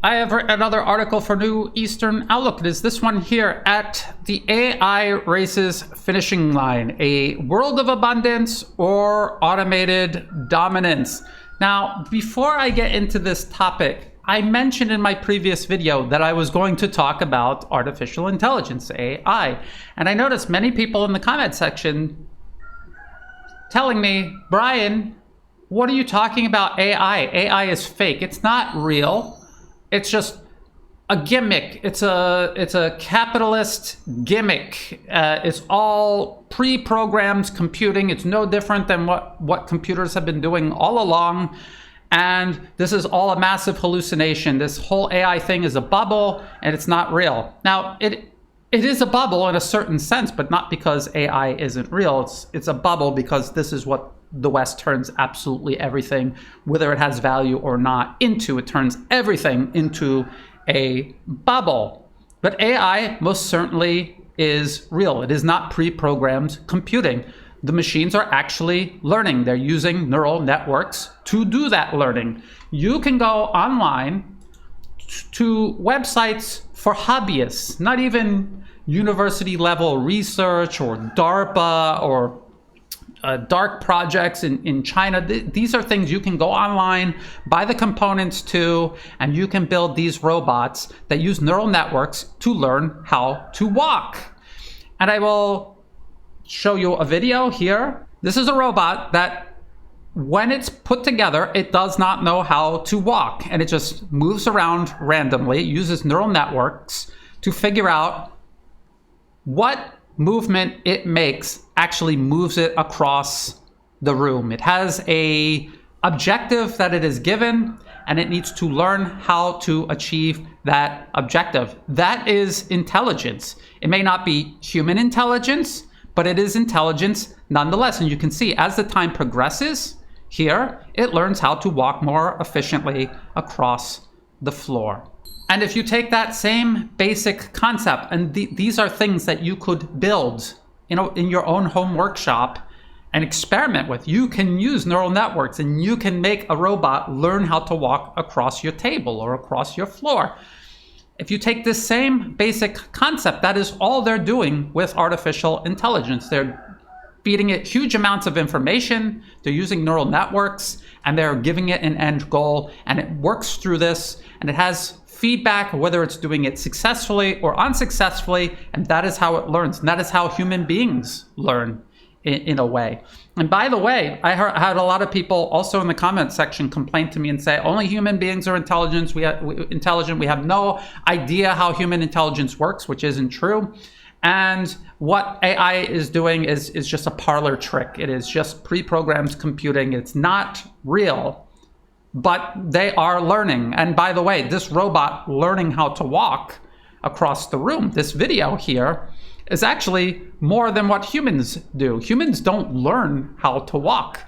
I have another article for New Eastern Outlook. It is this one here, At the AI Race's Finishing Line, a world of abundance or automated dominance. Now, before I get into this topic, I mentioned in my previous video that I was going to talk about artificial intelligence, AI. And I noticed many people in the comment section telling me, Brian, what are you talking about AI? AI is fake. It's not real. It's just a gimmick. It's a capitalist gimmick. It's all pre-programmed computing. It's no different than what computers have been doing all along. And this is all a massive hallucination. This whole AI thing is a bubble, and it's not real. Now, it is a bubble in a certain sense, but not because AI isn't real. It's a bubble because this is what the West turns absolutely everything, whether it has value or not, into. It turns everything into a bubble. But AI most certainly is real. It is not pre-programmed computing. The machines are actually learning. They're using neural networks to do that learning. You can go online to websites for hobbyists, not even university level research or DARPA or dark projects in China. These are things you can go online, buy the components to, and you can build these robots that use neural networks to learn how to walk. And I will show you a video here. This is a robot that, when it's put together, it does not know how to walk, and it just moves around randomly. It uses neural networks to figure out what movement it makes actually moves it across the room. It has a objective that it is given, and it needs to learn how to achieve that objective. That is intelligence. It may not be human intelligence, but it is intelligence nonetheless. And you can see as the time progresses here, it learns how to walk more efficiently across the floor. And if you take that same basic concept, and these are things that you could build, in your own home workshop and experiment with. You can use neural networks, and you can make a robot learn how to walk across your table or across your floor. If you take this same basic concept, that is all they're doing with artificial intelligence. They're feeding it huge amounts of information. They're using neural networks, and they're giving it an end goal, and it works through this, and it has feedback, whether it's doing it successfully or unsuccessfully, and that is how it learns. And that is how human beings learn in a way. And by the way, I had a lot of people also in the comment section complain to me and say, only human beings are intelligent. We have no idea how human intelligence works, which isn't true. And what AI is doing is just a parlor trick. It is just pre-programmed computing. It's not real. But they are learning. And by the way, this robot learning how to walk across the room, this video here, is actually more than what humans do. Humans don't learn how to walk.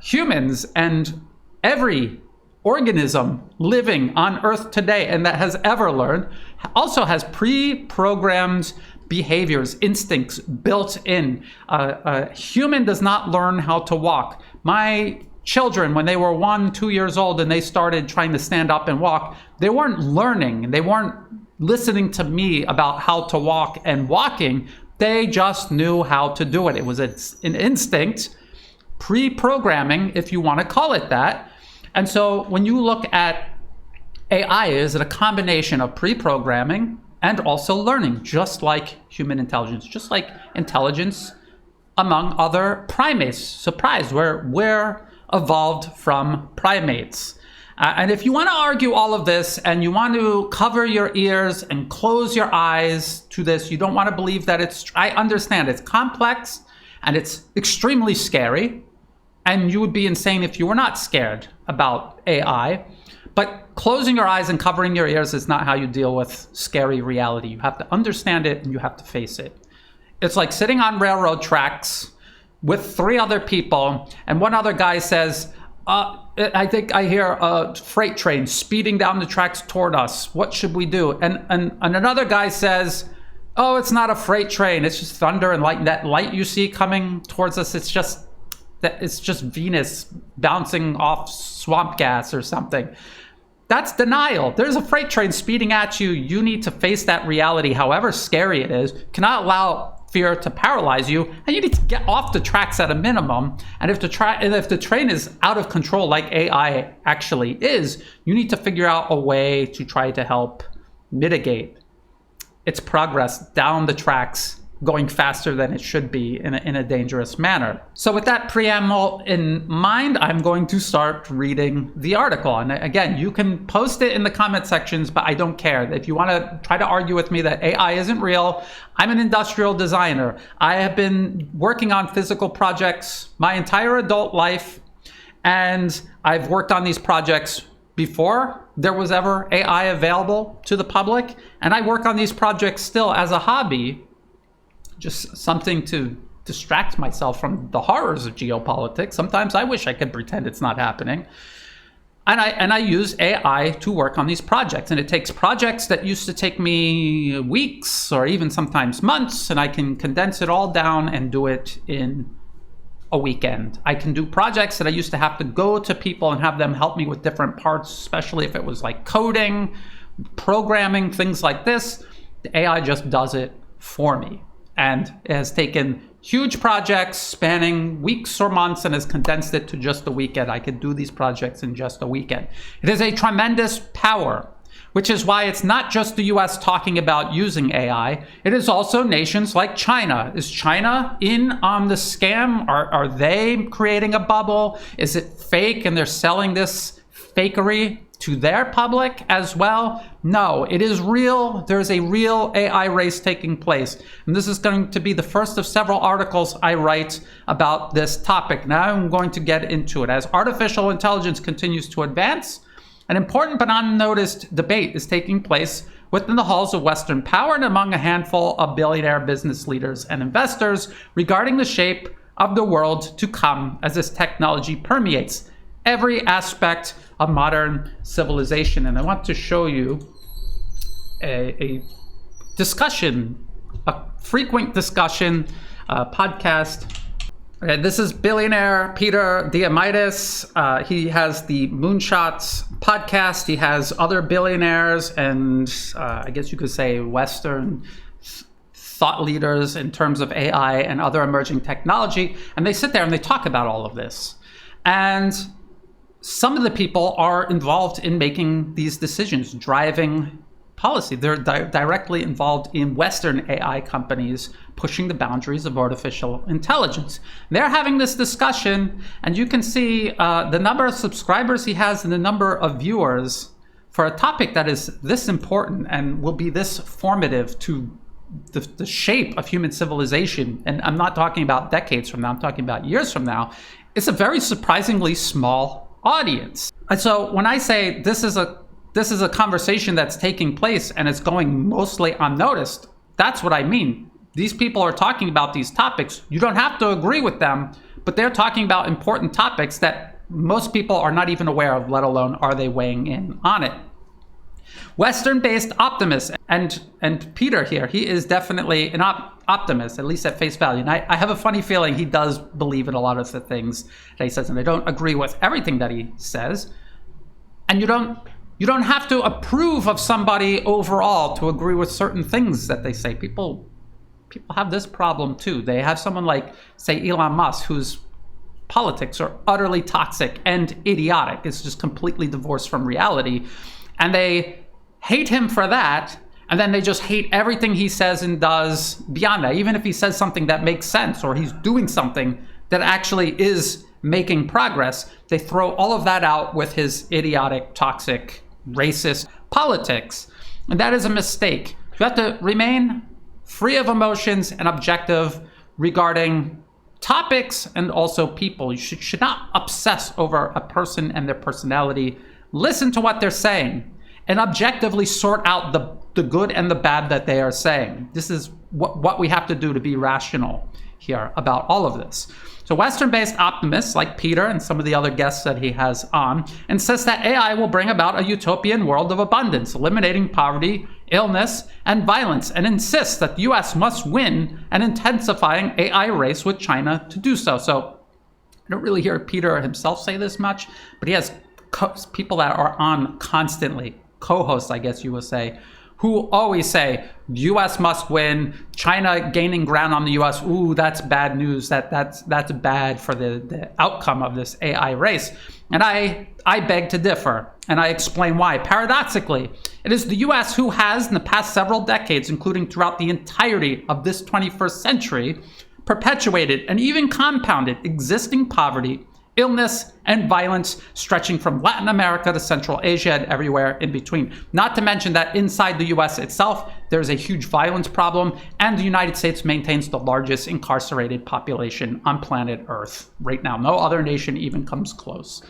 Humans and every organism living on Earth today and that has ever learned also has pre-programmed behaviors, instincts built in. A human does not learn how to walk. My children, when they were 1, 2 years old and they started trying to stand up and walk, they weren't learning. They weren't listening to me about how to walk and walking. They just knew how to do it. It was an instinct, pre-programming, if you want to call it that. And so when you look at AI, is it a combination of pre-programming and also learning, just like human intelligence, just like intelligence among other primates. Surprise, we're evolved from primates. And if you want to argue all of this and you want to cover your ears and close your eyes to this, you don't want to believe that I understand it's complex and it's extremely scary. And you would be insane if you were not scared about AI. But closing your eyes and covering your ears is not how you deal with scary reality. You have to understand it and you have to face it. It's like sitting on railroad tracks with 3 other people, and one other guy says, I think I hear a freight train speeding down the tracks toward us. What should we do? And another guy says, oh, it's not a freight train. It's just thunder and light. That light you see coming towards us, it's just Venus bouncing off swamp gas or something. That's denial. There's a freight train speeding at you. You need to face that reality, however scary it is. You cannot allow fear to paralyze you, and you need to get off the tracks at a minimum. And if the train is out of control, like AI actually is, you need to figure out a way to try to help mitigate its progress down the tracks, going faster than it should be in a dangerous manner. So with that preamble in mind, I'm going to start reading the article. And again, you can post it in the comment sections, but I don't care. If you want to try to argue with me that AI isn't real, I'm an industrial designer. I have been working on physical projects my entire adult life, and I've worked on these projects before there was ever AI available to the public, and I work on these projects still as a hobby, just something to distract myself from the horrors of geopolitics. Sometimes I wish I could pretend it's not happening. And I use AI to work on these projects. And it takes projects that used to take me weeks or even sometimes months, and I can condense it all down and do it in a weekend. I can do projects that I used to have to go to people and have them help me with different parts, especially if it was like coding, programming, things like this. The AI just does it for me. And it has taken huge projects spanning weeks or months and has condensed it to just a weekend. I could do these projects in just a weekend. It is a tremendous power, which is why it's not just the US talking about using AI. It is also nations like China. Is China in on the scam? Are they creating a bubble? Is it fake and they're selling this fakery to their public as well? No, it is real. There's a real AI race taking place. And this is going to be the first of several articles I write about this topic. Now I'm going to get into it. As artificial intelligence continues to advance, an important but unnoticed debate is taking place within the halls of Western power and among a handful of billionaire business leaders and investors regarding the shape of the world to come as this technology permeates every aspect of modern civilization. And I want to show you a discussion, a frequent discussion podcast. Okay, this is billionaire Peter Diamandis. He has the Moonshots podcast. He has other billionaires and I guess you could say Western thought leaders in terms of AI and other emerging technology. And they sit there and they talk about all of this. And some of the people are involved in making these decisions, driving policy. They're directly involved in Western AI companies pushing the boundaries of artificial intelligence. They're having this discussion, and you can see the number of subscribers he has and the number of viewers for a topic that is this important and will be this formative to the shape of human civilization. And I'm not talking about decades from now, I'm talking about years from now. It's a very surprisingly small audience. And so when I say this is a conversation that's taking place and it's going mostly unnoticed, that's what I mean. These people are talking about these topics. You don't have to agree with them, but they're talking about important topics that most people are not even aware of, let alone are they weighing in on it. Western-based optimist, and Peter here, he is definitely an optimist, at least at face value. And I have a funny feeling he does believe in a lot of the things that he says, and I don't agree with everything that he says. And you don't have to approve of somebody overall to agree with certain things that they say. People have this problem too. They have someone like, say, Elon Musk, whose politics are utterly toxic and idiotic. It's just completely divorced from reality. And they hate him for that, and then they just hate everything he says and does beyond that. Even if he says something that makes sense or he's doing something that actually is making progress, they throw all of that out with his idiotic, toxic, racist politics. And that is a mistake. You have to remain free of emotions and objective regarding topics and also people. You should not obsess over a person and their personality. Listen to what they're saying and objectively sort out the good and the bad that they are saying. This is what we have to do to be rational here about all of this. So Western-based optimists like Peter and some of the other guests that he has on insist that AI will bring about a utopian world of abundance, eliminating poverty, illness, and violence, and insists that the US must win an intensifying AI race with China to do so. So I don't really hear Peter himself say this much, but he has people that are on constantly, co-hosts, I guess you would say, who always say, U.S. must win, China gaining ground on the U.S., ooh, that's bad news, that's bad for the outcome of this AI race. And I beg to differ, and I explain why. Paradoxically, it is the U.S. who has, in the past several decades, including throughout the entirety of this 21st century, perpetuated and even compounded existing poverty, illness, and violence stretching from Latin America to Central Asia and everywhere in between. Not to mention that inside the US itself, there's a huge violence problem, and the United States maintains the largest incarcerated population on planet Earth right now. No other nation even comes close.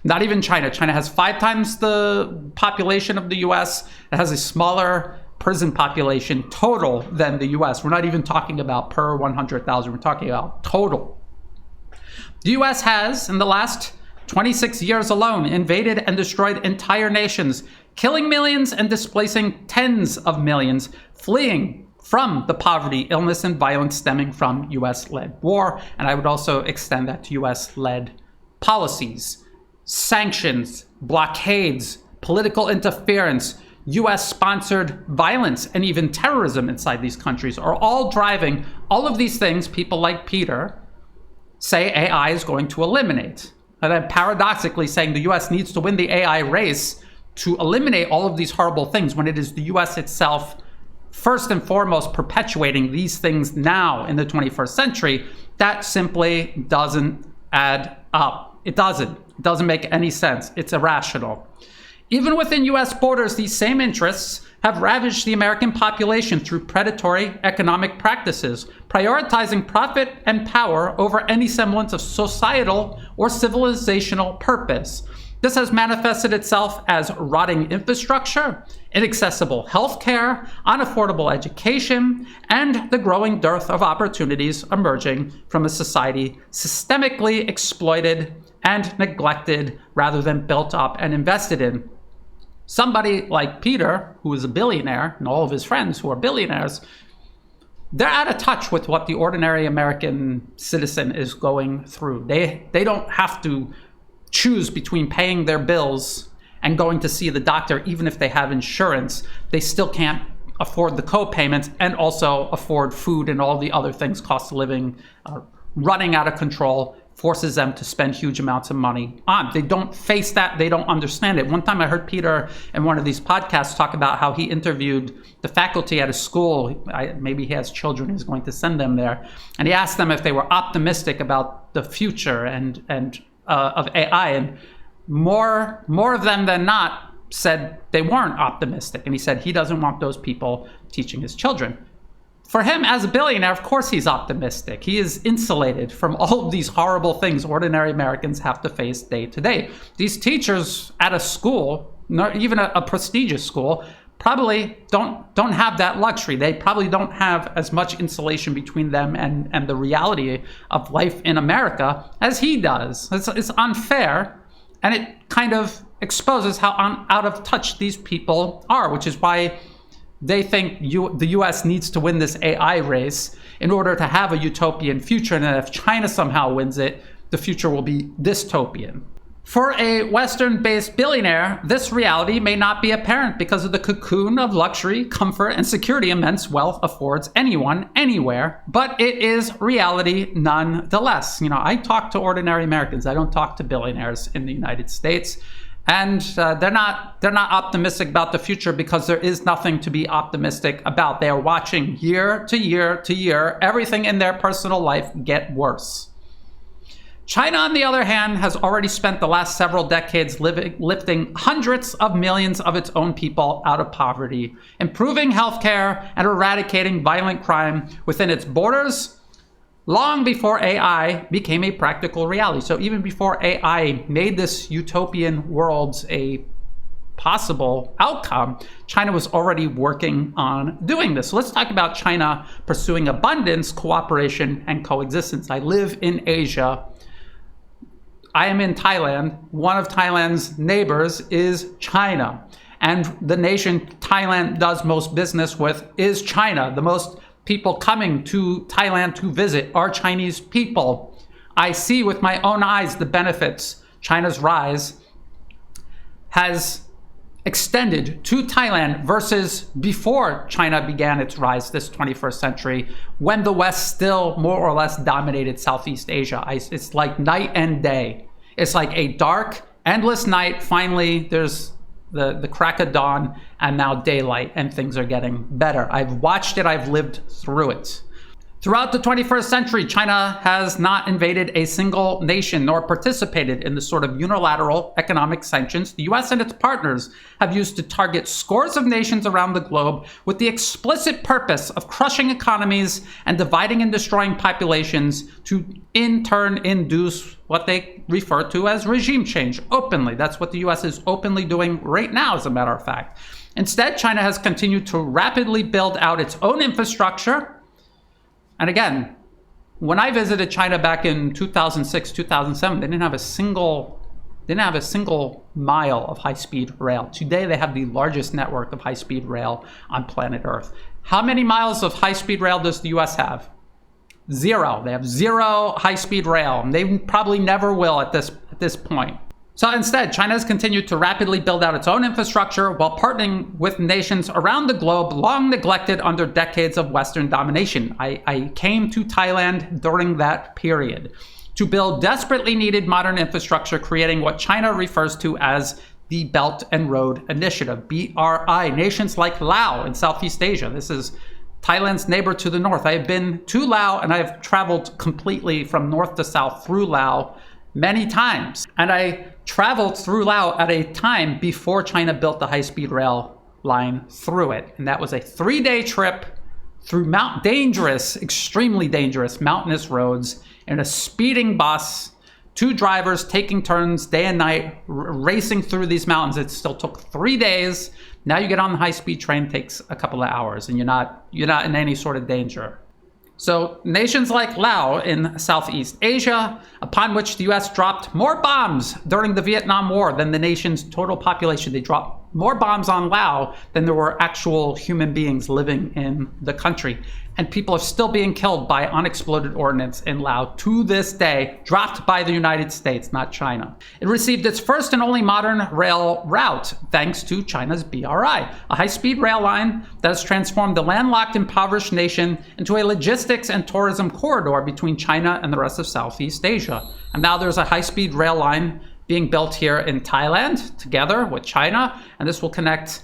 Not even China. China has 5 times the population of the US. It has a smaller prison population total than the US. We're not even talking about per 100,000. We're talking about total. The US has, in the last 26 years alone, invaded and destroyed entire nations, killing millions and displacing tens of millions, fleeing from the poverty, illness, and violence stemming from US-led war. And I would also extend that to US-led policies, sanctions, blockades, political interference, US-sponsored violence, and even terrorism inside these countries are all driving all of these things people like Peter say AI is going to eliminate. And then paradoxically saying the US needs to win the AI race to eliminate all of these horrible things when it is the US itself first and foremost perpetuating these things now in the 21st century, that simply doesn't add up. It doesn't make any sense. It's irrational. Even within US borders, these same interests have ravaged the American population through predatory economic practices, prioritizing profit and power over any semblance of societal or civilizational purpose. This has manifested itself as rotting infrastructure, inaccessible healthcare, unaffordable education, and the growing dearth of opportunities emerging from a society systemically exploited and neglected rather than built up and invested in. Somebody like Peter, who is a billionaire, and all of his friends who are billionaires, they're out of touch with what the ordinary American citizen is going through. They don't have to choose between paying their bills and going to see the doctor, even if they have insurance. They still can't afford the co-payments and also afford food and all the other things, cost of living, running out of control, forces them to spend huge amounts of money on. They don't face that. They don't understand it. One time I heard Peter in one of these podcasts talk about how he interviewed the faculty at a school. Maybe he has children, he's going to send them there. And he asked them if they were optimistic about the future and of AI. And more of them than not said they weren't optimistic. And he said he doesn't want those people teaching his children. For him, as a billionaire, of course he's optimistic. He is insulated from all of these horrible things ordinary Americans have to face day to day. These teachers at a school, not even a prestigious school, probably don't have that luxury. They probably don't have as much insulation between them and the reality of life in America as he does. It's unfair, and it kind of exposes how out of touch these people are, which is why they think the US needs to win this AI race in order to have a utopian future, and that if China somehow wins it, the future will be dystopian. For a Western-based billionaire, this reality may not be apparent because of the cocoon of luxury, comfort, and security immense wealth affords anyone, anywhere, but it is reality nonetheless. I talk to ordinary Americans. I don't talk to billionaires in the United States. And they're not optimistic about the future because there is nothing to be optimistic about. They are watching year to year to year everything in their personal life get worse. China, on the other hand, has already spent the last several decades lifting hundreds of millions of its own people out of poverty, improving healthcare, and eradicating violent crime within its borders long before AI became a practical reality. So even before AI made this utopian world a possible outcome, China was already working on doing this. So let's talk about China pursuing abundance, cooperation, and coexistence. I live in Asia. I am in Thailand. One of Thailand's neighbors is China. And the nation Thailand does most business with is China. The most people coming to Thailand to visit are Chinese people. I see with my own eyes the benefits China's rise has extended to Thailand versus before China began its rise this 21st century, when the West still more or less dominated Southeast Asia. It's like night and day. It's like a dark, endless night. Finally, there's the crack of dawn, and now daylight, and things are getting better. I've watched it. I've lived through it. Throughout the 21st century, China has not invaded a single nation nor participated in the sort of unilateral economic sanctions the US and its partners have used to target scores of nations around the globe with the explicit purpose of crushing economies and dividing and destroying populations to in turn induce what they refer to as regime change openly. That's what the US is openly doing right now, as a matter of fact. Instead, China has continued to rapidly build out its own infrastructure. And again, when I visited China back in 2006, 2007, they didn't have a single mile of high-speed rail. Today, they have the largest network of high-speed rail on planet Earth. How many miles of high-speed rail does the US have? Zero. They have zero high-speed rail. And they probably never will at this point. So instead, China has continued to rapidly build out its own infrastructure while partnering with nations around the globe long neglected under decades of Western domination. I came to Thailand during that period to build desperately needed modern infrastructure, creating what China refers to as the Belt and Road Initiative, BRI. Nations like Laos in Southeast Asia. This is Thailand's neighbor to the north. I have been to Laos, and I've traveled completely from north to south through Laos many times. And I traveled through Laos at a time before China built the high-speed rail line through it. And that was a 3-day trip through dangerous, extremely dangerous mountainous roads in a speeding bus, 2 drivers taking turns day and night, racing through these mountains. It still took 3 days. Now you get on the high-speed train, it takes a couple of hours, and you're not in any sort of danger. So nations like Laos in Southeast Asia, upon which the US dropped more bombs during the Vietnam War than the nation's total population. They dropped more bombs on Laos than there were actual human beings living in the country. And people are still being killed by unexploded ordnance in Laos to this day, dropped by the United States, not China. It received its first and only modern rail route, thanks to China's BRI, a high-speed rail line that has transformed the landlocked, impoverished nation into a logistics and tourism corridor between China and the rest of Southeast Asia. And now there's a high-speed rail line being built here in Thailand, together with China, and this will connect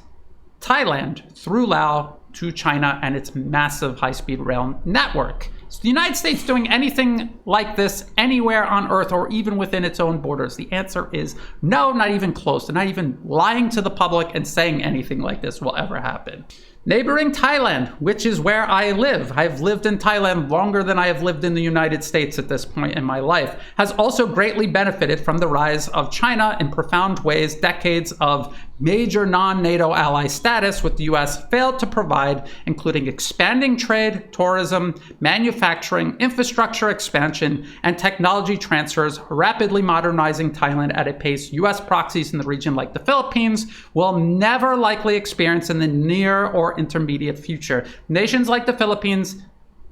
Thailand through Laos to China and its massive high-speed rail network. Is the United States doing anything like this anywhere on Earth or even within its own borders? The answer is no, not even close. They're not even lying to the public and saying anything like this will ever happen. Neighboring Thailand, which is where I live, I've lived in Thailand longer than I have lived in the United States at this point in my life, has also greatly benefited from the rise of China in profound ways. Decades of major non-NATO ally status with the US failed to provide, including expanding trade, tourism, manufacturing, infrastructure expansion, and technology transfers, rapidly modernizing Thailand at a pace US proxies in the region like the Philippines will never likely experience in the near or intermediate future. Nations like the Philippines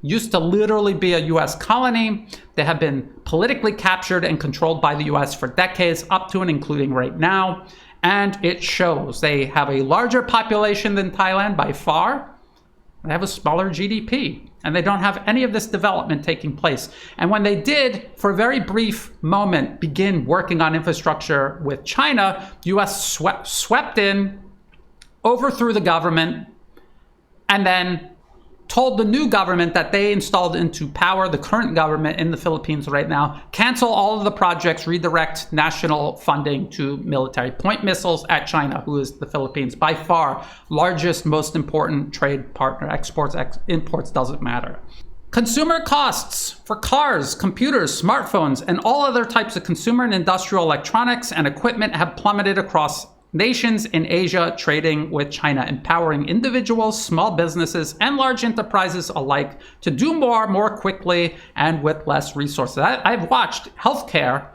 used to literally be a US colony. They have been politically captured and controlled by the US for decades, up to and including right now. And it shows. They have a larger population than Thailand by far. They have a smaller GDP. And they don't have any of this development taking place. And when they did, for a very brief moment, begin working on infrastructure with China, the US swept in, overthrew the government, and then told the new government that they installed into power, the current government in the Philippines right now, cancel all of the projects, redirect national funding to military. Point missiles at China, who is the Philippines' by far largest, most important trade partner. Exports, imports, doesn't matter. Consumer costs for cars, computers, smartphones, and all other types of consumer and industrial electronics and equipment have plummeted across nations in Asia trading with China, empowering individuals, small businesses, and large enterprises alike to do more quickly and with less resources. I've watched healthcare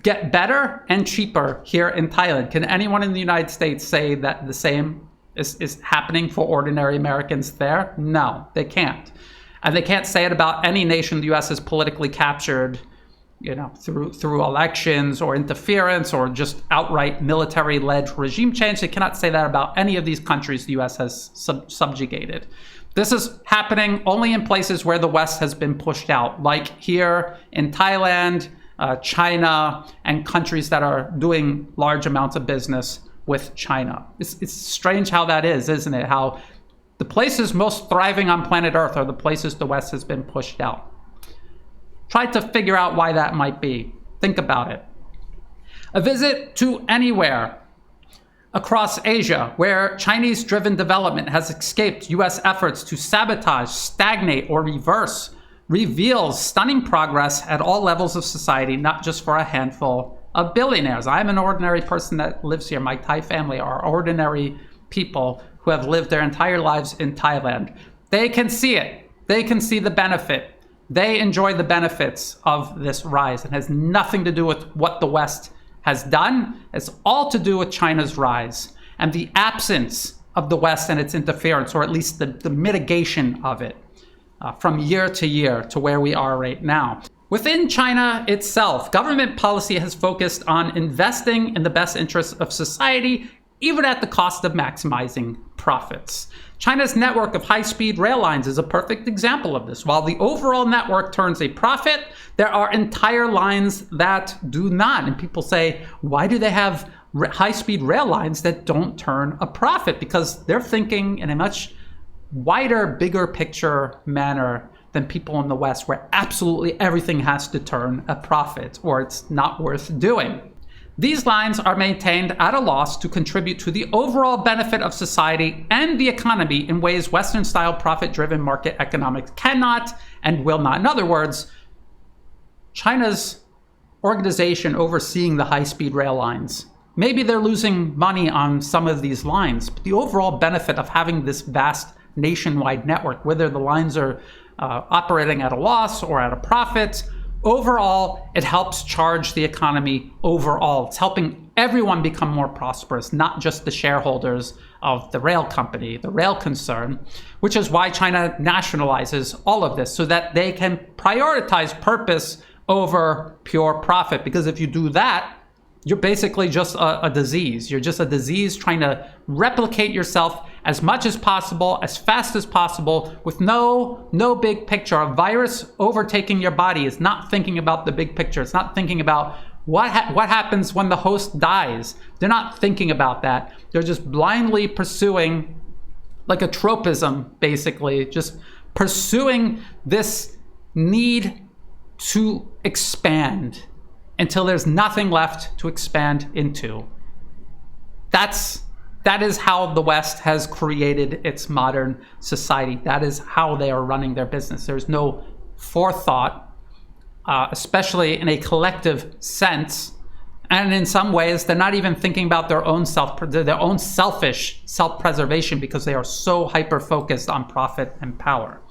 get better and cheaper here in Thailand. Can anyone in the United States say that the same is happening for ordinary Americans there? No, they can't. And they can't say it about any nation the US has politically captured through elections or interference or just outright military-led regime change. They cannot say that about any of these countries the US has subjugated. This is happening only in places where the West has been pushed out, like here in Thailand, China, and countries that are doing large amounts of business with China. It's strange how that is, isn't it? How the places most thriving on planet Earth are the places the West has been pushed out. Try to figure out why that might be. Think about it. A visit to anywhere across Asia where Chinese-driven development has escaped US efforts to sabotage, stagnate, or reverse reveals stunning progress at all levels of society, not just for a handful of billionaires. I'm an ordinary person that lives here. My Thai family are ordinary people who have lived their entire lives in Thailand. They can see it. They can see the benefit. They enjoy the benefits of this rise. It has nothing to do with what the West has done. It's all to do with China's rise and the absence of the West and its interference, or at least the mitigation of it from year to year to where we are right now. Within China itself, government policy has focused on investing in the best interests of society, even at the cost of maximizing profits. China's network of high-speed rail lines is a perfect example of this. While the overall network turns a profit, there are entire lines that do not. And people say, why do they have high-speed rail lines that don't turn a profit? Because they're thinking in a much wider, bigger picture manner than people in the West, where absolutely everything has to turn a profit or it's not worth doing. These lines are maintained at a loss to contribute to the overall benefit of society and the economy in ways Western-style profit-driven market economics cannot and will not. In other words, China's organization overseeing the high-speed rail lines, maybe they're losing money on some of these lines, but the overall benefit of having this vast nationwide network, whether the lines are operating at a loss or at a profit, overall, it helps charge the economy overall. It's helping everyone become more prosperous, not just the shareholders of the rail company, the rail concern, which is why China nationalizes all of this, so that they can prioritize purpose over pure profit. Because if you do that, you're basically just a disease. You're just a disease trying to replicate yourself as much as possible, as fast as possible, with no big picture. A virus overtaking your body is not thinking about the big picture. It's not thinking about what happens when the host dies. They're not thinking about that. They're just blindly pursuing, like a tropism, basically, just pursuing this need to expand until there's nothing left to expand into. That is how the West has created its modern society. That is how they are running their business. There's no forethought, especially in a collective sense. And in some ways, they're not even thinking about their own selfish self-preservation, because they are so hyper-focused on profit and power.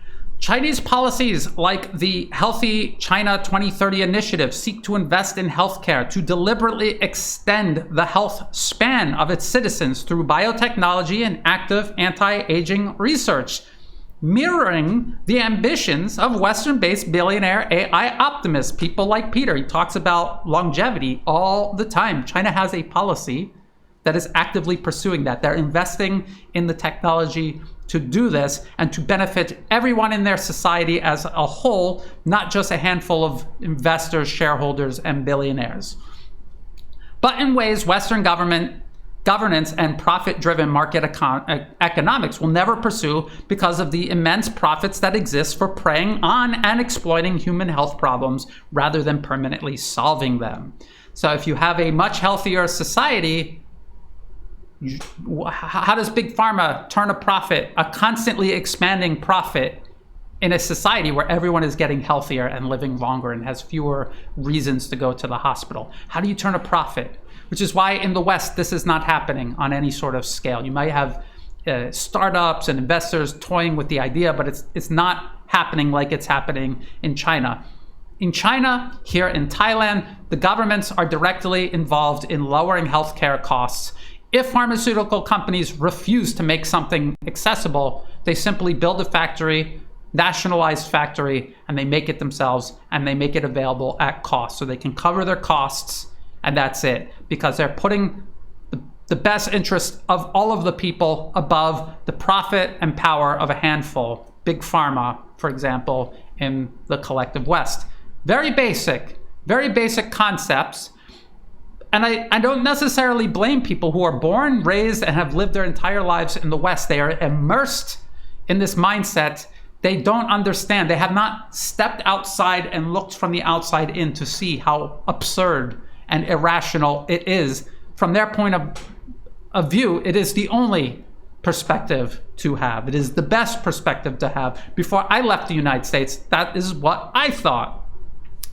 Chinese policies like the Healthy China 2030 initiative seek to invest in healthcare to deliberately extend the health span of its citizens through biotechnology and active anti-aging research, mirroring the ambitions of Western-based billionaire AI optimists, people like Peter. He talks about longevity all the time. China has a policy that is actively pursuing that. They're investing in the technology to do this and to benefit everyone in their society as a whole, not just a handful of investors, shareholders, and billionaires. But in ways Western governance and profit-driven market economics will never pursue, because of the immense profits that exist for preying on and exploiting human health problems rather than permanently solving them. So if you have a much healthier society, how does Big Pharma turn a profit, a constantly expanding profit, in a society where everyone is getting healthier and living longer and has fewer reasons to go to the hospital? How do you turn a profit? Which is why in the West, this is not happening on any sort of scale. You might have startups and investors toying with the idea, but it's not happening like it's happening in China. In China, here in Thailand, the governments are directly involved in lowering healthcare costs. If pharmaceutical companies refuse to make something accessible, they simply build a factory, nationalized factory, and they make it themselves, and they make it available at cost. So they can cover their costs, and that's it. Because they're putting the best interest of all of the people above the profit and power of a handful. Big pharma, for example, in the collective West. Very basic concepts. And I don't necessarily blame people who are born, raised, and have lived their entire lives in the West. They are immersed in this mindset. They don't understand. They have not stepped outside and looked from the outside in to see how absurd and irrational it is. From their point of view, it is the only perspective to have. It is the best perspective to have. Before I left the United States, that is what I thought.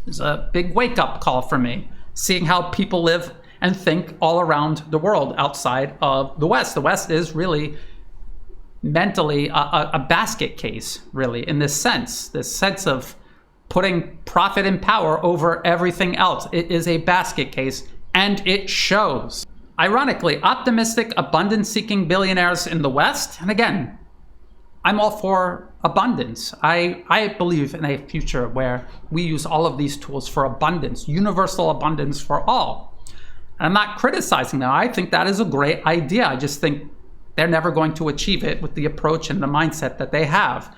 It was a big wake-up call for me, seeing how people live and think all around the world outside of the West. The West is really mentally a basket case, really, in this sense of putting profit and power over everything else. It is a basket case, and it shows. Ironically, optimistic, abundance-seeking billionaires in the West, and again, I'm all for abundance. I believe in a future where we use all of these tools for abundance, universal abundance for all. And I'm not criticizing them. I think that is a great idea. I just think they're never going to achieve it with the approach and the mindset that they have.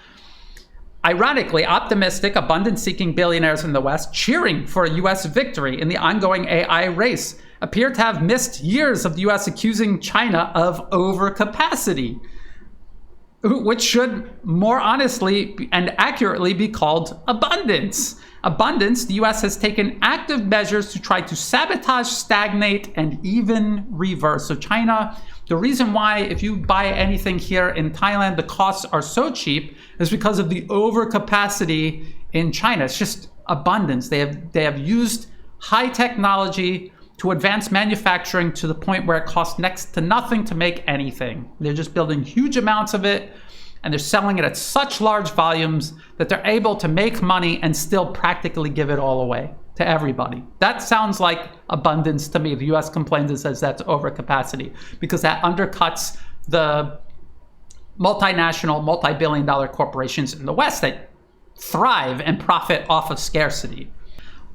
Ironically, optimistic, abundance-seeking billionaires in the West cheering for a U.S. victory in the ongoing AI race appear to have missed years of the U.S. accusing China of overcapacity, which should more honestly and accurately be called abundance. Abundance, the U.S. has taken active measures to try to sabotage, stagnate, and even reverse. So China, the reason why if you buy anything here in Thailand, the costs are so cheap is because of the overcapacity in China. It's just abundance. They have used high technology to advance manufacturing to the point where it costs next to nothing to make anything. They're just building huge amounts of it, and they're selling it at such large volumes that they're able to make money and still practically give it all away to everybody. That sounds like abundance to me. The US complains and says that's overcapacity because that undercuts the multinational, multi-billion-dollar corporations in the West that thrive and profit off of scarcity.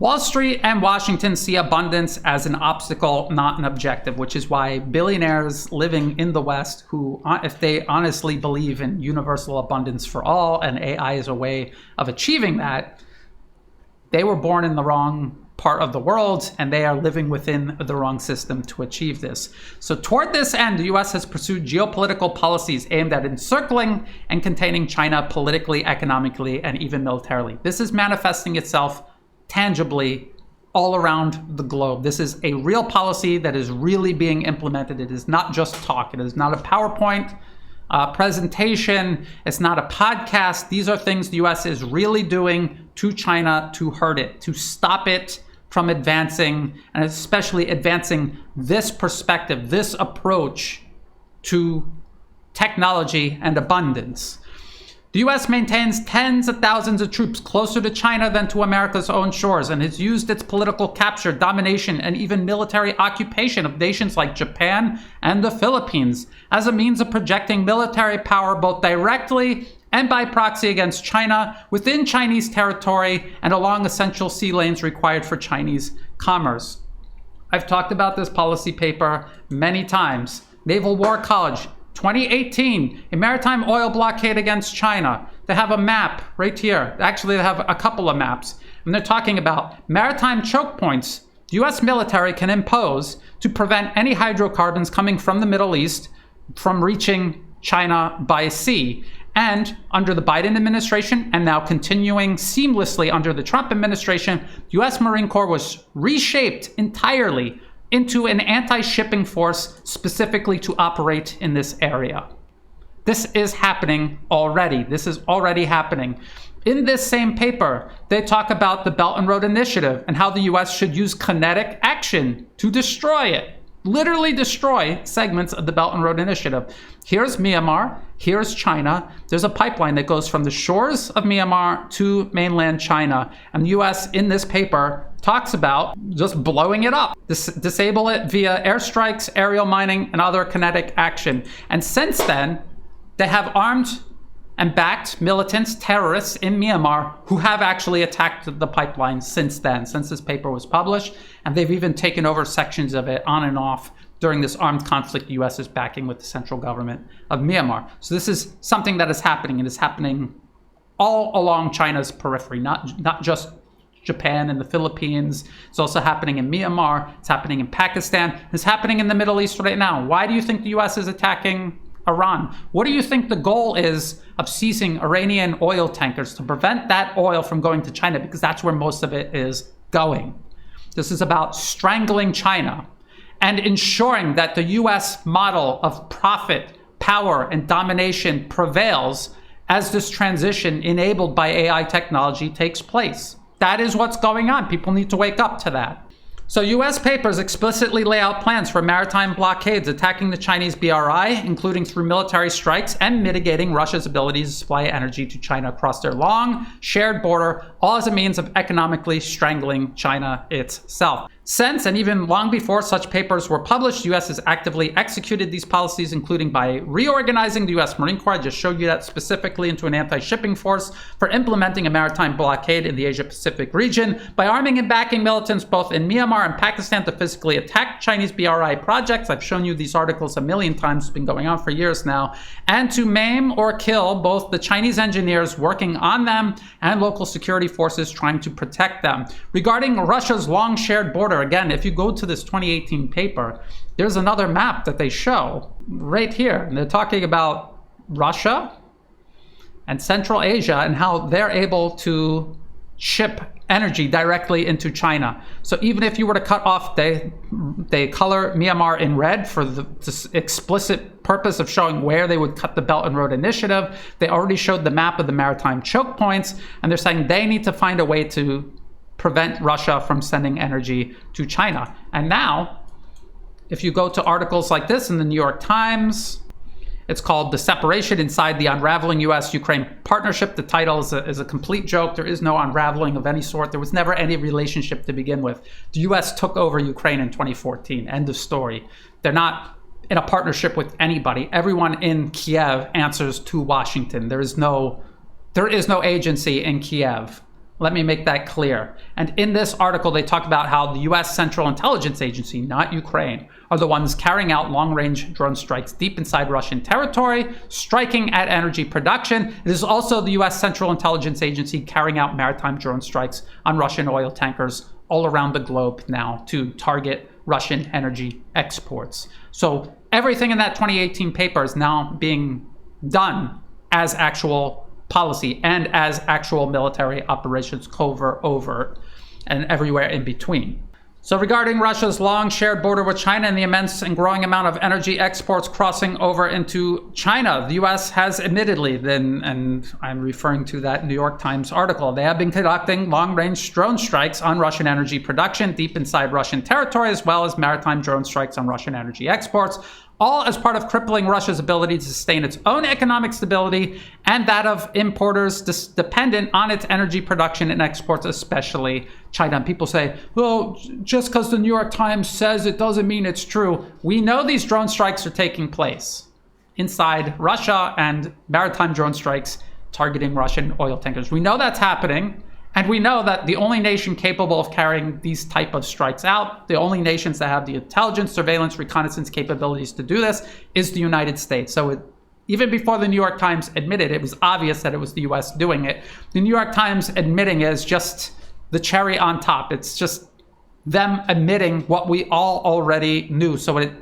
Wall Street and Washington see abundance as an obstacle, not an objective, which is why billionaires living in the West who, if they honestly believe in universal abundance for all and AI is a way of achieving that, they were born in the wrong part of the world and they are living within the wrong system to achieve this. So toward this end, the US has pursued geopolitical policies aimed at encircling and containing China politically, economically, and even militarily. This is manifesting itself tangibly all around the globe. This is a real policy that is really being implemented. It is not just talk. It is not a PowerPoint presentation. It's not a podcast. These are things the US is really doing to China to hurt it, to stop it from advancing, and especially advancing this perspective, this approach to technology and abundance. The US maintains tens of thousands of troops closer to China than to America's own shores and has used its political capture, domination, and even military occupation of nations like Japan and the Philippines as a means of projecting military power both directly and by proxy against China within Chinese territory and along essential sea lanes required for Chinese commerce. I've talked about this policy paper many times. Naval War College, 2018, a maritime oil blockade against China. They have a map right here. Actually, they have a couple of maps. And they're talking about maritime choke points the US military can impose to prevent any hydrocarbons coming from the Middle East from reaching China by sea. And under the Biden administration, and now continuing seamlessly under the Trump administration, the US Marine Corps was reshaped entirely into an anti-shipping force specifically to operate in this area. This is happening already. This is already happening. In this same paper, they talk about the Belt and Road Initiative and how the US should use kinetic action to destroy it. Literally destroy segments of the Belt and Road Initiative. Here's Myanmar, here's China. There's a pipeline that goes from the shores of Myanmar to mainland China. And the US in this paper talks about just blowing it up. Disable it via airstrikes, aerial mining, and other kinetic action. And since then, they have armed and backed militants, terrorists in Myanmar who have actually attacked the pipeline since then, since this paper was published. And they've even taken over sections of it on and off during this armed conflict the U.S. is backing with the central government of Myanmar. So this is something that is happening, and is happening all along China's periphery, not just Japan and the Philippines. It's also happening in Myanmar. It's happening in Pakistan. It's happening in the Middle East right now. Why do you think the U.S. is attacking Iran? What do you think the goal is of seizing Iranian oil tankers? To prevent that oil from going to China, because that's where most of it is going. This is about strangling China and ensuring that the U.S. model of profit, power, and domination prevails as this transition enabled by AI technology takes place. That is what's going on. People need to wake up to that. So U.S. papers explicitly lay out plans for maritime blockades attacking the Chinese BRI, including through military strikes and mitigating Russia's ability to supply energy to China across their long, shared border, all as a means of economically strangling China itself. Since, and even long before such papers were published, the U.S. has actively executed these policies, including by reorganizing the U.S. Marine Corps. I just showed you that specifically into an anti-shipping force for implementing a maritime blockade in the Asia-Pacific region, by arming and backing militants both in Myanmar and Pakistan to physically attack Chinese BRI projects. I've shown you these articles a million times. It's been going on for years now. And to maim or kill both the Chinese engineers working on them and local security forces trying to protect them. Regarding Russia's long shared border, again, if you go to this 2018 paper, there's another map that they show right here. And they're talking about Russia and Central Asia and how they're able to ship energy directly into China. So even if you were to cut off, they color Myanmar in red for this explicit purpose of showing where they would cut the Belt and Road Initiative. They already showed the map of the maritime choke points, and they're saying they need to find a way to prevent Russia from sending energy to China. And now, if you go to articles like this in the New York Times, it's called The Separation Inside the Unraveling U.S.-Ukraine Partnership. The title is a complete joke. There is no unraveling of any sort. There was never any relationship to begin with. The U.S. took over Ukraine in 2014. End of story. They're not in a partnership with anybody. Everyone in Kiev answers to Washington. There is no agency in Kiev. Let me make that clear. And in this article, they talk about how the U.S. Central Intelligence Agency, not Ukraine, are the ones carrying out long-range drone strikes deep inside Russian territory, striking at energy production. It is also the U.S. Central Intelligence Agency carrying out maritime drone strikes on Russian oil tankers all around the globe now to target Russian energy exports. So everything in that 2018 paper is now being done as actual policy and as actual military operations, covert, overt, and everywhere in between. So regarding Russia's long shared border with China and the immense and growing amount of energy exports crossing over into China, the U.S. has admittedly been, and I'm referring to that New York Times article, they have been conducting long-range drone strikes on Russian energy production deep inside Russian territory, as well as maritime drone strikes on Russian energy exports, all as part of crippling Russia's ability to sustain its own economic stability and that of importers dependent on its energy production and exports, especially China. And people say, well, just because the New York Times says it doesn't mean it's true. We know these drone strikes are taking place inside Russia, and maritime drone strikes targeting Russian oil tankers. We know that's happening. And we know that the only nation capable of carrying these type of strikes out, the only nations that have the intelligence, surveillance, reconnaissance capabilities to do this, is the United States. So even before the New York Times admitted, it was obvious that it was the U.S. doing it. The New York Times admitting is just the cherry on top. It's just them admitting what we all already knew. So it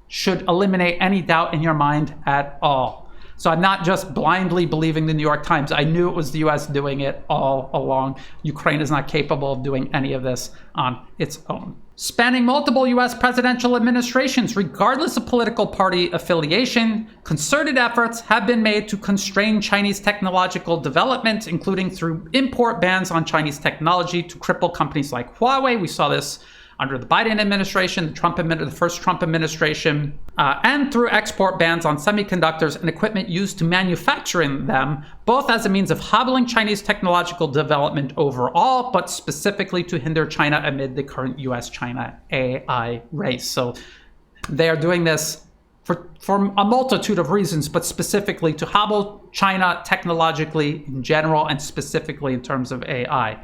should eliminate any doubt in your mind at all. So I'm not just blindly believing the New York Times. I knew it was the U.S. doing it all along. Ukraine is not capable of doing any of this on its own. Spanning multiple U.S. presidential administrations, regardless of political party affiliation, concerted efforts have been made to constrain Chinese technological development, including through import bans on Chinese technology to cripple companies like Huawei. We saw this under the Biden administration, the first Trump administration, and through export bans on semiconductors and equipment used to manufacturing them, both as a means of hobbling Chinese technological development overall, but specifically to hinder China amid the current US-China AI race. So they are doing this for a multitude of reasons, but specifically to hobble China technologically in general and specifically in terms of AI.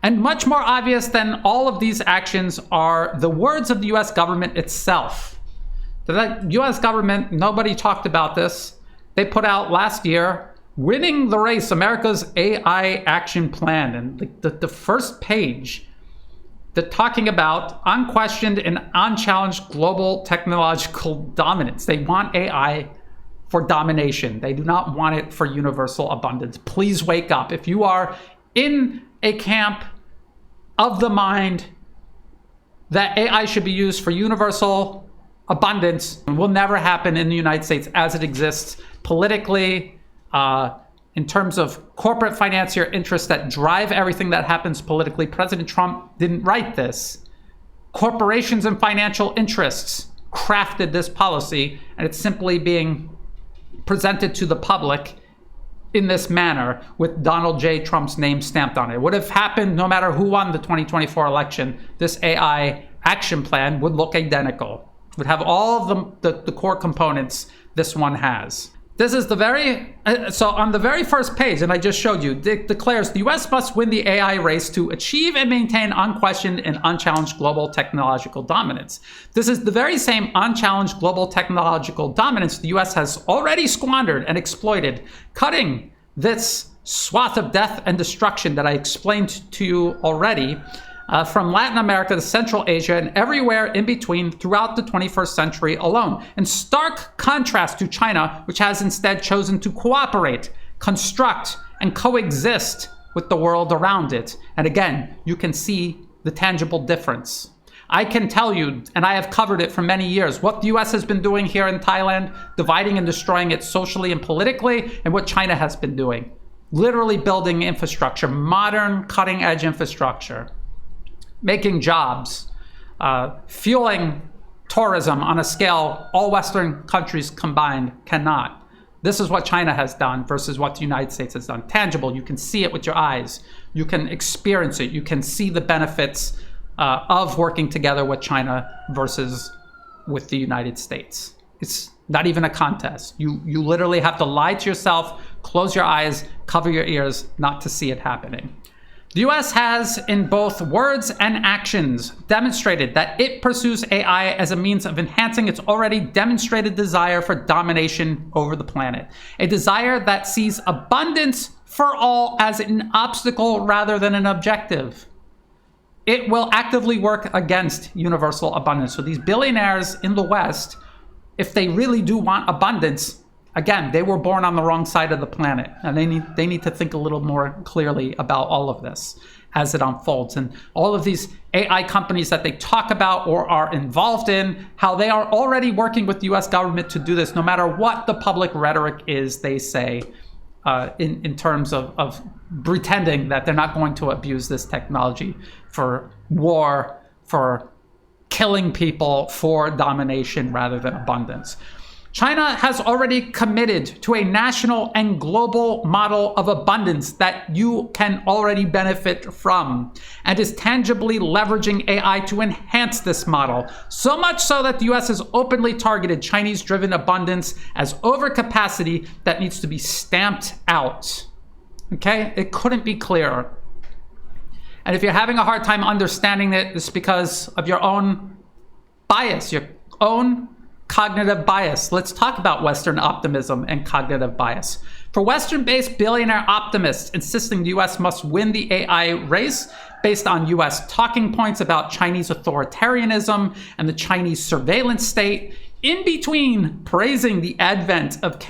And much more obvious than all of these actions are the words of the US government itself. The US government, nobody talked about this. They put out last year, Winning the Race, America's AI Action Plan. And the first page, they're talking about unquestioned and unchallenged global technological dominance. They want AI for domination. They do not want it for universal abundance. Please wake up. If you are in a camp of the mind that AI should be used for universal abundance, it will never happen in the United States as it exists politically, in terms of corporate financier interests that drive everything that happens politically. President Trump didn't write this. Corporations and financial interests crafted this policy, and it's simply being presented to the public in this manner with Donald J. Trump's name stamped on it. It would have happened no matter who won the 2024 election. This AI action plan would look identical. It would have all of the core components this one has. This is so on the very first page, and I just showed you, it declares the US must win the AI race to achieve and maintain unquestioned and unchallenged global technological dominance. This is the very same unchallenged global technological dominance the US has already squandered and exploited, cutting this swath of death and destruction that I explained to you already, from Latin America to Central Asia and everywhere in between throughout the 21st century alone. In stark contrast to China, which has instead chosen to cooperate, construct, and coexist with the world around it. And again, you can see the tangible difference. I can tell you, and I have covered it for many years, what the US has been doing here in Thailand, dividing and destroying it socially and politically, and what China has been doing. Literally building infrastructure, modern cutting-edge infrastructure, making jobs, fueling tourism on a scale all Western countries combined cannot. This is what China has done versus what the United States has done. Tangible, you can see it with your eyes. You can experience it. You can see the benefits of working together with China versus with the United States. It's not even a contest. You literally have to lie to yourself, close your eyes, cover your ears, not to see it happening. The US has, in both words and actions, demonstrated that it pursues AI as a means of enhancing its already demonstrated desire for domination over the planet. A desire that sees abundance for all as an obstacle rather than an objective. It will actively work against universal abundance. So these billionaires in the West, if they really do want abundance, again, they were born on the wrong side of the planet, and they need to think a little more clearly about all of this as it unfolds. And all of these AI companies that they talk about or are involved in, how they are already working with the US government to do this, no matter what the public rhetoric is they say in terms of pretending that they're not going to abuse this technology for war, for killing people, for domination rather than abundance. China has already committed to a national and global model of abundance that you can already benefit from, and is tangibly leveraging AI to enhance this model. So much so that the US has openly targeted Chinese-driven abundance as overcapacity that needs to be stamped out. Okay? It couldn't be clearer. And if you're having a hard time understanding it, it's because of your own bias, your own cognitive bias. Let's talk about Western optimism and cognitive bias. For Western-based billionaire optimists insisting the US must win the AI race based on US talking points about Chinese authoritarianism and the Chinese surveillance state, in between praising the advent of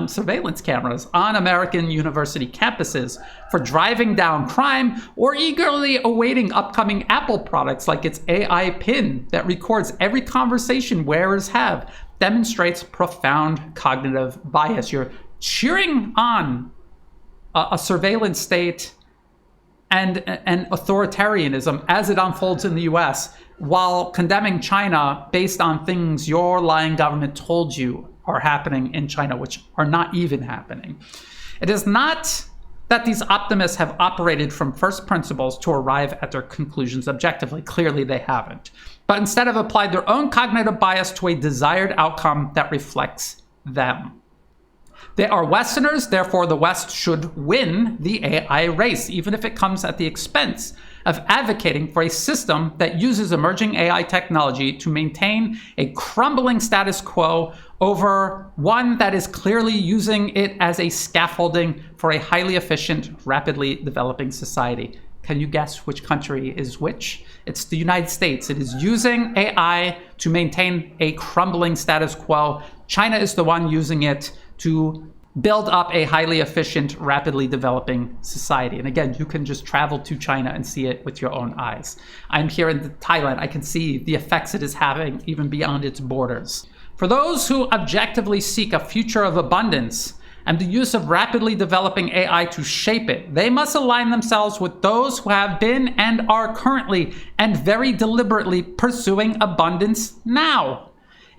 surveillance cameras on American university campuses for driving down crime, or eagerly awaiting upcoming Apple products like its AI pin that records every conversation wearers have, demonstrates profound cognitive bias. You're cheering on a surveillance state and authoritarianism as it unfolds in the US, while condemning China based on things your lying government told you are happening in China, which are not even happening. It is not that these optimists have operated from first principles to arrive at their conclusions objectively. Clearly they haven't. But instead have applied their own cognitive bias to a desired outcome that reflects them. They are Westerners, therefore the West should win the AI race, even if it comes at the expense of advocating for a system that uses emerging AI technology to maintain a crumbling status quo over one that is clearly using it as a scaffolding for a highly efficient, rapidly developing society. Can you guess which country is which? It's the United States. It is using AI to maintain a crumbling status quo. China is the one using it to build up a highly efficient, rapidly developing society. And again, you can just travel to China and see it with your own eyes. I'm here in Thailand. I can see the effects it is having even beyond its borders. For those who objectively seek a future of abundance and the use of rapidly developing AI to shape it, they must align themselves with those who have been and are currently and very deliberately pursuing abundance now.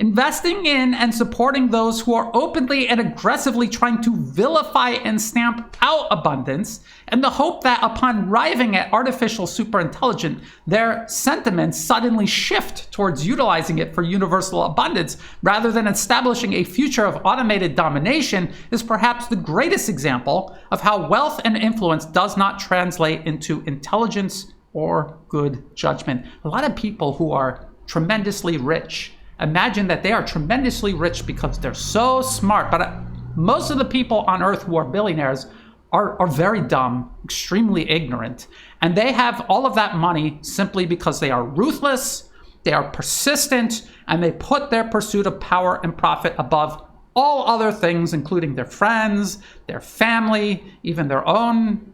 Investing in and supporting those who are openly and aggressively trying to vilify and stamp out abundance in the hope that upon arriving at artificial superintelligence, their sentiments suddenly shift towards utilizing it for universal abundance rather than establishing a future of automated domination is perhaps the greatest example of how wealth and influence does not translate into intelligence or good judgment. A lot of people who are tremendously rich imagine that they are tremendously rich because they're so smart. But most of the people on earth who are billionaires are very dumb, extremely ignorant. And they have all of that money simply because they are ruthless, they are persistent, and they put their pursuit of power and profit above all other things, including their friends, their family, even their own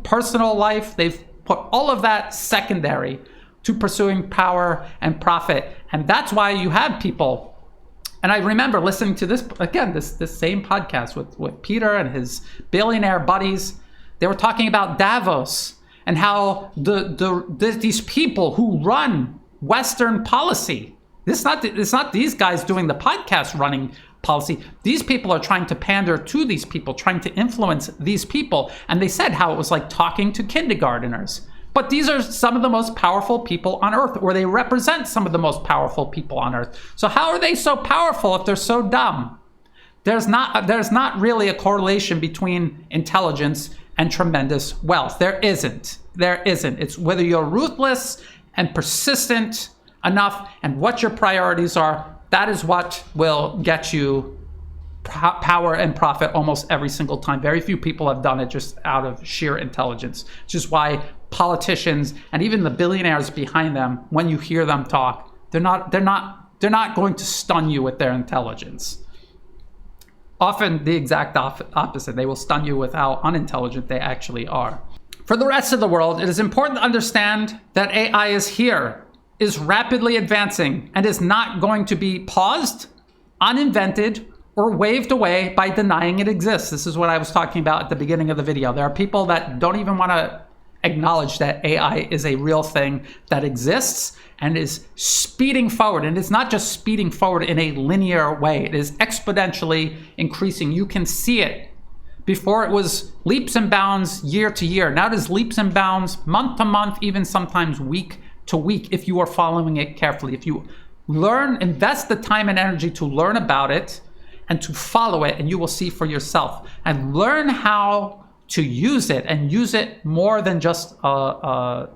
personal life. They've put all of that secondary to pursuing power and profit. And that's why you have people, and I remember listening to this, again, this same podcast with Peter and his billionaire buddies. They were talking about Davos and how these people who run Western policy, it's not these guys doing the podcast running policy. These people are trying to pander to these people, trying to influence these people. And they said how it was like talking to kindergarteners. But these are some of the most powerful people on earth, or they represent some of the most powerful people on earth. So how are they so powerful if they're so dumb? There's not really a correlation between intelligence and tremendous wealth. There isn't. It's whether you're ruthless and persistent enough and what your priorities are, that is what will get you power and profit almost every single time. Very few people have done it just out of sheer intelligence, which is why politicians and even the billionaires behind them, when you hear them talk, they're not going to stun you with their intelligence. Often the exact opposite. They will stun you with how unintelligent they actually are. For the rest of the world, it is important to understand that AI is here, is rapidly advancing, and is not going to be paused, uninvented, or waved away by denying it exists. This is what I was talking about at the beginning of the video. There are people that don't even want to acknowledge that AI is a real thing that exists and is speeding forward. And it's not just speeding forward in a linear way. It is exponentially increasing. You can see it. Before it was leaps and bounds year to year. Now it is leaps and bounds month to month, even sometimes week to week, if you are following it carefully. If you invest the time and energy to learn about it and to follow it, and you will see for yourself. And learn how to use it, and use it more than just a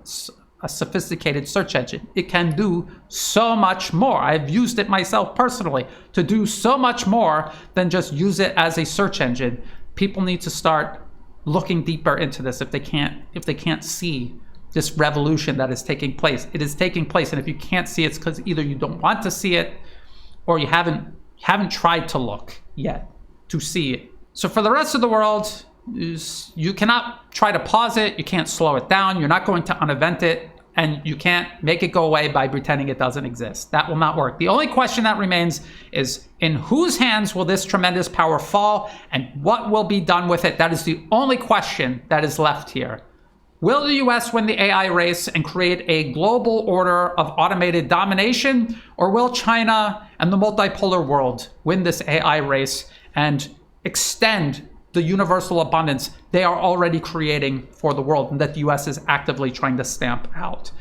sophisticated search engine. It can do so much more. I've used it myself personally to do so much more than just use it as a search engine. People need to start looking deeper into this if they can't see this revolution that is taking place. It is taking place, and if you can't see it, it's because either you don't want to see it or you haven't tried to look yet to see it. So for the rest of the world, you cannot try to pause it, you can't slow it down, you're not going to uninvent it, and you can't make it go away by pretending it doesn't exist. That will not work. The only question that remains is, in whose hands will this tremendous power fall, and what will be done with it? That is the only question that is left here. Will the US win the AI race and create a global order of automated domination, or will China and the multipolar world win this AI race and extend the universal abundance they are already creating for the world and that the US is actively trying to stamp out.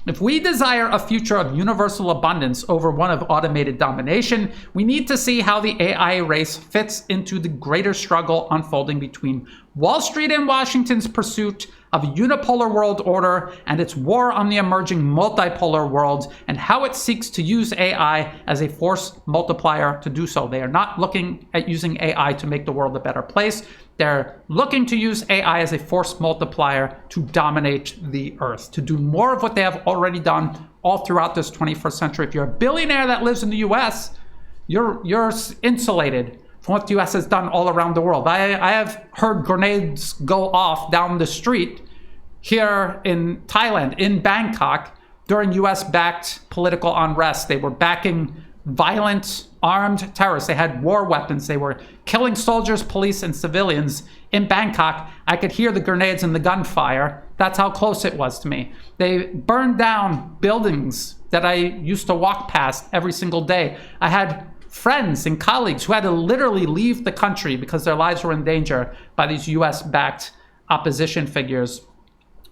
If we desire a future of universal abundance over one of automated domination, we need to see how the AI race fits into the greater struggle unfolding between Wall Street and Washington's pursuit of a unipolar world order and its war on the emerging multipolar world, and how it seeks to use AI as a force multiplier to do so. They are not looking at using AI to make the world a better place. They're looking to use AI as a force multiplier to dominate the earth, to do more of what they have already done all throughout this 21st century. If you're a billionaire that lives in the US, you're insulated from what the US has done all around the world. I have heard grenades go off down the street here in Thailand, in Bangkok, during US-backed political unrest. They were backing violent, armed terrorists. They had war weapons. They were killing soldiers, police, and civilians in Bangkok. I could hear the grenades and the gunfire. That's how close it was to me. They burned down buildings that I used to walk past every single day. I had friends and colleagues who had to literally leave the country because their lives were in danger by these US-backed opposition figures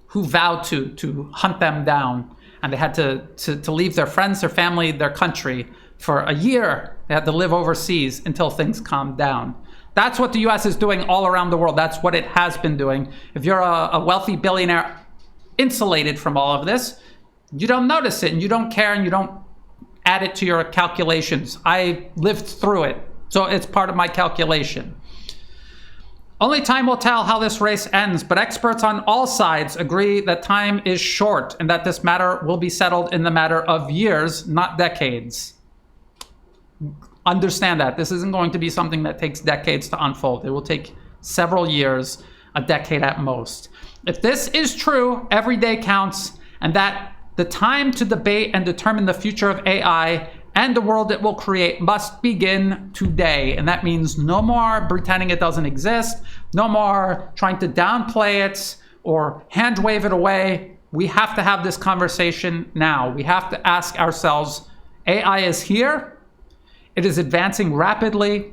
who vowed to hunt them down. And they had to leave their friends, their family, their country for a year. They had to live overseas until things calmed down. That's what the US is doing all around the world. That's what it has been doing. If you're a wealthy billionaire insulated from all of this, you don't notice it and you don't care and you don't add it to your calculations. I lived through it, so it's part of my calculation. Only time will tell how this race ends, but experts on all sides agree that time is short and that this matter will be settled in the matter of years, not decades. Understand that. This isn't going to be something that takes decades to unfold. It will take several years, a decade at most. If this is true, every day counts, and that the time to debate and determine the future of AI and the world it will create must begin today. And that means no more pretending it doesn't exist, no more trying to downplay it or hand wave it away. We have to have this conversation now. We have to ask ourselves, AI is here. It is advancing rapidly.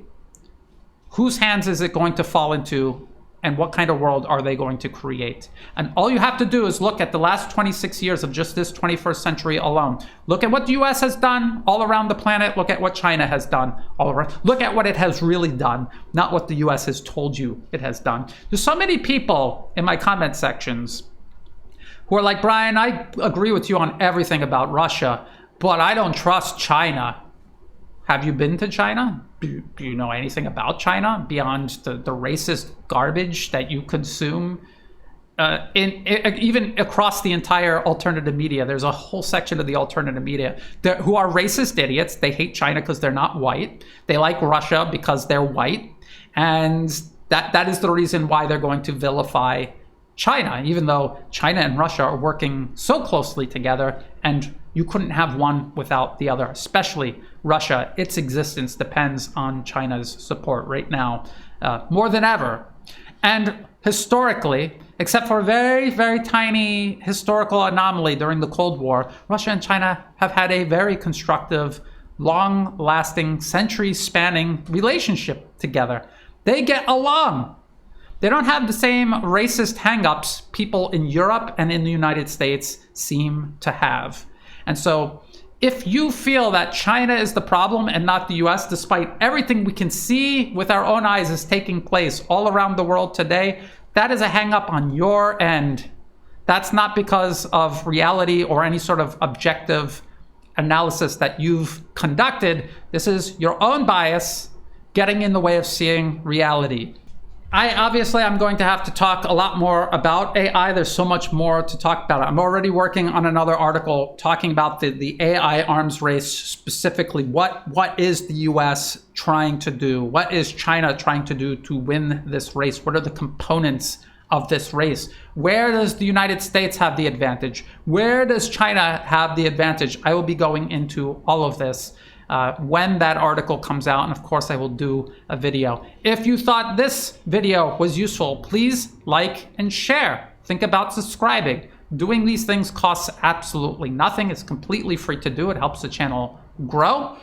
Whose hands is it going to fall into? And what kind of world are they going to create? And all you have to do is look at the last 26 years of just this 21st century alone. Look at what the US has done all around the planet. Look at what China has done all around. Look at what it has really done, not what the US has told you it has done. There's so many people in my comment sections who are like, Brian, I agree with you on everything about Russia, but I don't trust China. Have you been to China? Do you know anything about China beyond the racist garbage that you consume? Even across the entire alternative media, there's a whole section of the alternative media who are racist idiots. They hate China because they're not white. They like Russia because they're white. And that is the reason why they're going to vilify China, even though China and Russia are working so closely together, and you couldn't have one without the other, especially Russia. Its existence depends on China's support right now, more than ever. And historically, except for a very, very tiny historical anomaly during the Cold War, Russia and China have had a very constructive, long-lasting, century-spanning relationship together. They get along. They don't have the same racist hang-ups people in Europe and in the United States seem to have. And so if you feel that China is the problem and not the US, despite everything we can see with our own eyes is taking place all around the world today, that is a hang-up on your end. That's not because of reality or any sort of objective analysis that you've conducted. This is your own bias getting in the way of seeing reality. I'm going to have to talk a lot more about AI. There's so much more to talk about. I'm already working on another article talking about the AI arms race specifically. What is the US trying to do? What is China trying to do to win this race? What are the components of this race? Where does the United States have the advantage? Where does China have the advantage? I will be going into all of this when that article comes out, and of course I will do a video. If you thought this video was useful, please like and share. Think about subscribing. Doing these things costs absolutely nothing. It's completely free to do. It helps the channel grow.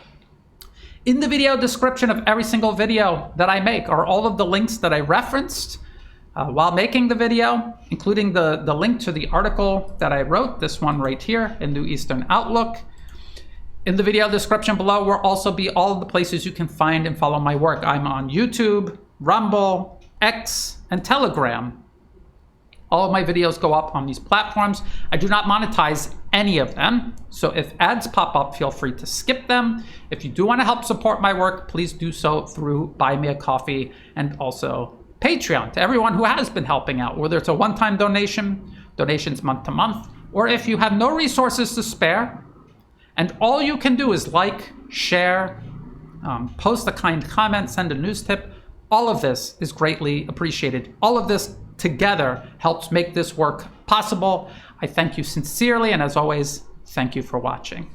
In the video description of every single video that I make are all of the links that I referenced while making the video, including the link to the article that I wrote, this one right here in New Eastern Outlook. In the video description below will also be all of the places you can find and follow my work. I'm on YouTube, Rumble, X, and Telegram. All of my videos go up on these platforms. I do not monetize any of them, so if ads pop up, feel free to skip them. If you do want to help support my work, please do so through Buy Me a Coffee and also Patreon. To everyone who has been helping out, whether it's a one-time donation, donations month to month, or if you have no resources to spare, and all you can do is like, share, post a kind comment, send a news tip, all of this is greatly appreciated. All of this together helps make this work possible. I thank you sincerely, and as always, thank you for watching.